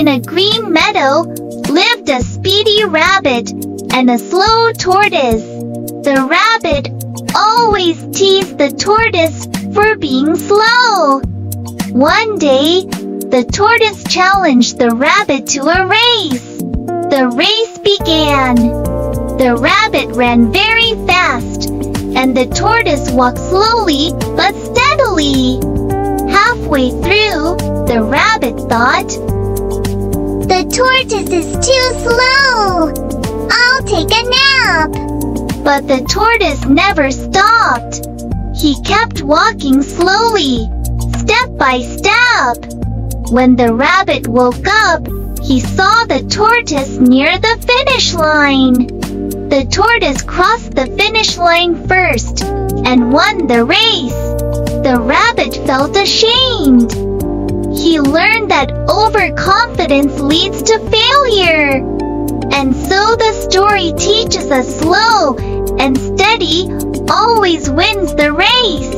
In a green meadow lived a speedy rabbit and a slow tortoise. The rabbit always teased the tortoise for being slow. One day, the tortoise challenged the rabbit to a race. The race began. The rabbit ran very fast, and the tortoise walked slowly but steadily. Halfway through, the rabbit thought, "The tortoise is too slow. I'll take a nap." But the tortoise never stopped. He kept walking slowly, step by step. When the rabbit woke up, he saw the tortoise near the finish line. The tortoise crossed the finish line first and won the race. The rabbit felt ashamed. He learned that overconfidence leads to failure. And so the story teaches us slow and steady always wins the race.